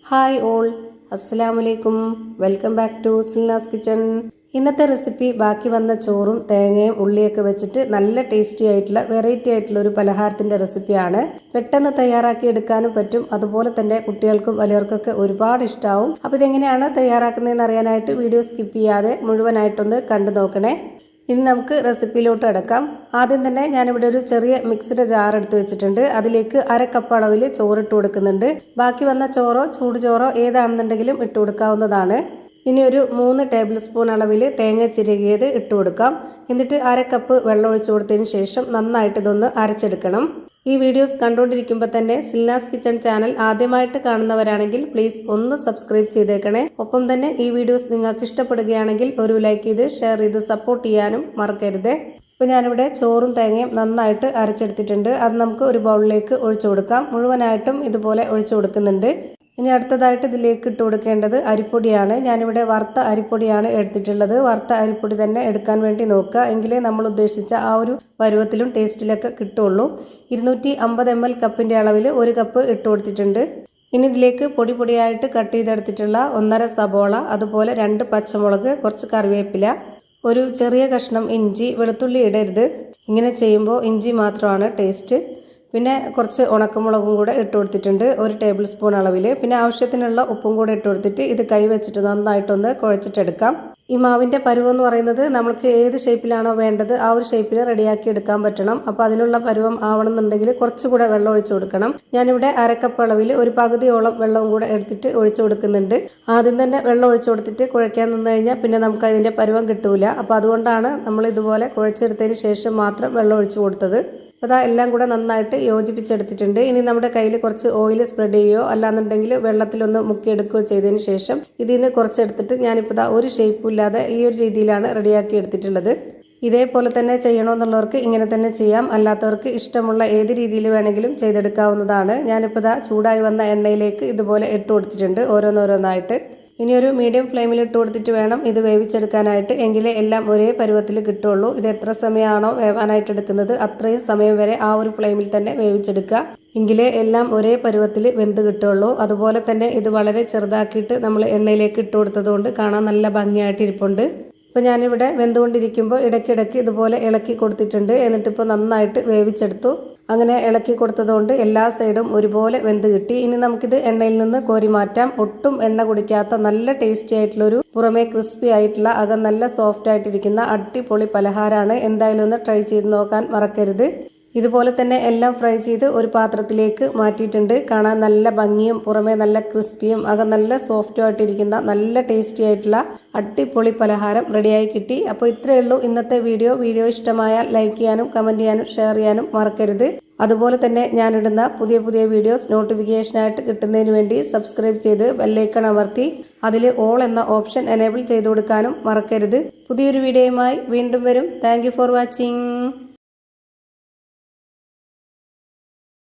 Hi all, അസ്സലാമലൈക്കും. Welcome back to Silnas kitchen. ഇന്നത്തെ recipe ബാക്കി വന്ന ചോറും തേങ്ങയും ഉള്ളിയൊക്കെ വെച്ചിട്ട് നല്ല ടേസ്റ്റി ആയിട്ടുള്ള വെറൈറ്റി ആയിട്ടുള്ള ഒരു പലഹാരത്തിന്റെ റെസിപ്പിയാണ്. പെട്ടെന്ന് തയ്യാറാക്കി എടുക്കാനും പറ്റും, അതുപോലെ തന്നെ കുട്ടികൾക്കും വലിയവർക്കൊക്കെ ഒരുപാട് ഇഷ്ടമാവും. അപ്പോൾ ഇതെങ്ങനെയാണ് തയ്യാറാക്കുന്നതെന്ന് അറിയാനായിട്ട് വീഡിയോ സ്കിപ്പ് ചെയ്യാതെ മുഴുവനായിട്ടൊന്ന് കണ്ടു നോക്കണേ. ഇനി നമുക്ക് റെസിപ്പിയിലോട്ട് അടക്കാം. ആദ്യം തന്നെ ഞാനിവിടെ ഒരു ചെറിയ മിക്സിയുടെ ജാർ എടുത്ത് വെച്ചിട്ടുണ്ട്. അതിലേക്ക് 1/2 കപ്പ് അളവിൽ ചോറിട്ട് കൊടുക്കുന്നുണ്ട്. ബാക്കി വന്ന ചോറോ ചൂട് ചോറോ ഏതാണെന്നുണ്ടെങ്കിലും ഇട്ട് കൊടുക്കാവുന്നതാണ്. ഇനി ഒരു 3 ടേബിൾ സ്പൂൺ അളവിൽ തേങ്ങ ചിരകിയത് ഇട്ട് കൊടുക്കാം. എന്നിട്ട് 1/2 കപ്പ് വെള്ളം ഒഴിച്ചു കൊടുത്തതിന് ശേഷം നന്നായിട്ട് ഇതൊന്ന് അരച്ചെടുക്കണം. ഈ വീഡിയോസ് കണ്ടുകൊണ്ടിരിക്കുമ്പോൾ തന്നെ സിൽനാസ് കിച്ചൺ ചാനൽ ആദ്യമായിട്ട് കാണുന്നവരാണെങ്കിൽ പ്ലീസ് ഒന്ന് സബ്സ്ക്രൈബ് ചെയ്തേക്കണേ. ഒപ്പം തന്നെ ഈ വീഡിയോസ് നിങ്ങൾക്ക് ഇഷ്ടപ്പെടുകയാണെങ്കിൽ ഒരു ലൈക്ക് ചെയ്ത് ഷെയർ ചെയ്ത് സപ്പോർട്ട് ചെയ്യാനും മറക്കരുത്. ഇപ്പോൾ ഞാനിവിടെ ചോറും തേങ്ങയും നന്നായിട്ട് അരച്ചെടുത്തിട്ടുണ്ട്. അത് നമുക്ക് ഒരു ബൗളിലേക്ക് ഒഴിച്ചു കൊടുക്കാം. മുഴുവനായിട്ടും ഇതുപോലെ ഒഴിച്ചു കൊടുക്കുന്നുണ്ട്. ഇനി അടുത്തതായിട്ട് ഇതിലേക്ക് ഇട്ട് കൊടുക്കേണ്ടത് അരിപ്പൊടിയാണ്. ഞാനിവിടെ വറുത്ത അരിപ്പൊടിയാണ് എടുത്തിട്ടുള്ളത്. വറുത്ത അരിപ്പൊടി തന്നെ എടുക്കാൻ വേണ്ടി നോക്കുക, എങ്കിലേ നമ്മൾ ഉദ്ദേശിച്ച ആ ഒരു പരുവത്തിലും ടേസ്റ്റിലൊക്കെ കിട്ടുള്ളൂ. 250 ml കപ്പിൻ്റെ അളവിൽ 1 കപ്പ് ഇട്ട് കൊടുത്തിട്ടുണ്ട്. ഇനി ഇതിലേക്ക് പൊടിയായിട്ട് കട്ട് ചെയ്തെടുത്തിട്ടുള്ള 1/2 സബോള, അതുപോലെ 2 പച്ചമുളക്, കുറച്ച് കറിവേപ്പില, ഒരു ചെറിയ കഷ്ണം ഇഞ്ചി. വെളുത്തുള്ളി ഇടരുത്, ഇങ്ങനെ ചെയ്യുമ്പോൾ ഇഞ്ചി മാത്രമാണ് ടേസ്റ്റ്. പിന്നെ കുറച്ച് ഉണക്കമുളകും കൂടെ ഇട്ട് കൊടുത്തിട്ടുണ്ട്, 1 ടേബിൾ സ്പൂൺ അളവിൽ. പിന്നെ ആവശ്യത്തിനുള്ള ഉപ്പും കൂടെ ഇട്ട് കൊടുത്തിട്ട് ഇത് കൈ വെച്ചിട്ട് നന്നായിട്ടൊന്ന് കുഴച്ചിട്ടെടുക്കാം. ഈ മാവിൻ്റെ പരുവം എന്ന് പറയുന്നത് നമുക്ക് ഏത് ഷേപ്പിലാണോ വേണ്ടത് ആ ഒരു ഷേപ്പിൽ റെഡിയാക്കി എടുക്കാൻ പറ്റണം. അപ്പോൾ അതിനുള്ള പരുവം ആവണമെന്നുണ്ടെങ്കിൽ കുറച്ചുകൂടെ വെള്ളം ഒഴിച്ചു കൊടുക്കണം. ഞാനിവിടെ 1/2 കപ്പ് അളവിൽ ഒരു പകുതിയോളം വെള്ളവും കൂടെ എടുത്തിട്ട് ഒഴിച്ചു കൊടുക്കുന്നുണ്ട്. ആദ്യം തന്നെ വെള്ളം ഒഴിച്ചു കൊടുത്തിട്ട് കുഴയ്ക്കാൻ നിന്ന് കഴിഞ്ഞാൽ പിന്നെ നമുക്ക് അതിൻ്റെ പരുവം കിട്ടൂല. അപ്പോൾ അതുകൊണ്ടാണ് നമ്മൾ ഇതുപോലെ കുഴച്ചെടുത്തതിന് ശേഷം മാത്രം വെള്ളം ഒഴിച്ചു കൊടുത്തത്. അപ്പോൾ അതാ എല്ലാം കൂടെ നന്നായിട്ട് യോജിപ്പിച്ചെടുത്തിട്ടുണ്ട്. ഇനി നമ്മുടെ കയ്യിൽ കുറച്ച് ഓയിൽ സ്പ്രെഡ് ചെയ്യുകയോ അല്ലാന്നുണ്ടെങ്കിൽ വെള്ളത്തിലൊന്ന് മുക്കിയെടുക്കുകയോ ചെയ്തതിന് ശേഷം ഇതിൽ നിന്ന് കുറച്ചെടുത്തിട്ട് ഞാനിപ്പോൾ ഒരു ഷേപ്പും ഇല്ലാതെ ഈ ഒരു രീതിയിലാണ് റെഡിയാക്കി എടുത്തിട്ടുള്ളത്. ഇതേപോലെ തന്നെ ചെയ്യണമെന്നുള്ളവർക്ക് ഇങ്ങനെ തന്നെ ചെയ്യാം, അല്ലാത്തവർക്ക് ഇഷ്ടമുള്ള ഏത് രീതിയിൽ വേണമെങ്കിലും ചെയ്തെടുക്കാവുന്നതാണ്. ഞാനിപ്പോൾ ചൂടായി വന്ന എണ്ണയിലേക്ക് ഇതുപോലെ ഇട്ട് കൊടുത്തിട്ടുണ്ട്, ഓരോന്നോരോന്നായിട്ട്. ഇനി ഒരു മീഡിയം ഫ്ലെയിമിൽ ഇട്ട് കൊടുത്തിട്ട് വേണം ഇത് വേവിച്ചെടുക്കാനായിട്ട്, എങ്കിലേ എല്ലാം ഒരേ പരുവത്തിൽ കിട്ടുള്ളൂ. ഇത് എത്ര സമയമാണോ വേവാനായിട്ട് എടുക്കുന്നത് അത്രയും സമയം വരെ ആ ഒരു ഫ്ലെയിമിൽ തന്നെ വേവിച്ചെടുക്കുക, എങ്കിലേ എല്ലാം ഒരേ പരുവത്തിൽ വെന്ത് കിട്ടുള്ളൂ. അതുപോലെ തന്നെ ഇത് വളരെ ചെറുതാക്കിയിട്ട് നമ്മൾ എണ്ണയിലേക്ക് ഇട്ട് കൊടുത്തതുകൊണ്ട് കാണാൻ നല്ല ഭംഗിയായിട്ട് ഇരിപ്പുണ്ട്. ഇപ്പോൾ ഞാനിവിടെ വെന്തുകൊണ്ടിരിക്കുമ്പോൾ ഇടയ്ക്കിടയ്ക്ക് ഇതുപോലെ ഇളക്കി കൊടുത്തിട്ടുണ്ട്. എന്നിട്ടിപ്പോൾ നന്നായിട്ട് വേവിച്ചെടുത്തു. അങ്ങനെ ഇളക്കി കൊടുത്തതുകൊണ്ട് എല്ലാ സൈഡും ഒരുപോലെ വെന്ത് കിട്ടി. ഇനി നമുക്കിത് എണ്ണയിൽ നിന്ന് കോരി മാറ്റാം. ഒട്ടും എണ്ണ കുടിക്കാത്ത നല്ല ടേസ്റ്റി ആയിട്ടുള്ളൊരു, പുറമേ ക്രിസ്പി ആയിട്ടുള്ള അകം നല്ല സോഫ്റ്റ് ആയിട്ടിരിക്കുന്ന അടിപൊളി പലഹാരമാണ്. എന്തായാലും ഒന്ന് ട്രൈ ചെയ്ത് നോക്കാൻ മറക്കരുത്. ഇതുപോലെ തന്നെ എല്ലാം ഫ്രൈ ചെയ്ത് ഒരു പാത്രത്തിലേക്ക് മാറ്റിയിട്ടുണ്ട്. കാണാൻ നല്ല ഭംഗിയും പുറമേ നല്ല ക്രിസ്പിയും അകം നല്ല സോഫ്റ്റും ആയിട്ടിരിക്കുന്ന നല്ല ടേസ്റ്റി ആയിട്ടുള്ള അടിപൊളി പലഹാരം റെഡിയായി കിട്ടി. അപ്പോൾ ഇത്രയേ ഉള്ളൂ ഇന്നത്തെ വീഡിയോ ഇഷ്ടമായാൽ ലൈക്ക് ചെയ്യാനും കമൻറ്റ് ചെയ്യാനും ഷെയർ ചെയ്യാനും മറക്കരുത്. അതുപോലെ തന്നെ ഞാനിടുന്ന പുതിയ വീഡിയോസ് നോട്ടിഫിക്കേഷനായിട്ട് കിട്ടുന്നതിന് വേണ്ടി സബ്സ്ക്രൈബ് ചെയ്ത് ബെല്ലൈക്കൺ അമർത്തി അതിൽ ഓൾ എന്ന ഓപ്ഷൻ എനേബിൾ ചെയ്ത് കൊടുക്കാനും മറക്കരുത്. പുതിയൊരു വീഡിയോയുമായി വീണ്ടും വരും. Thank you for watching.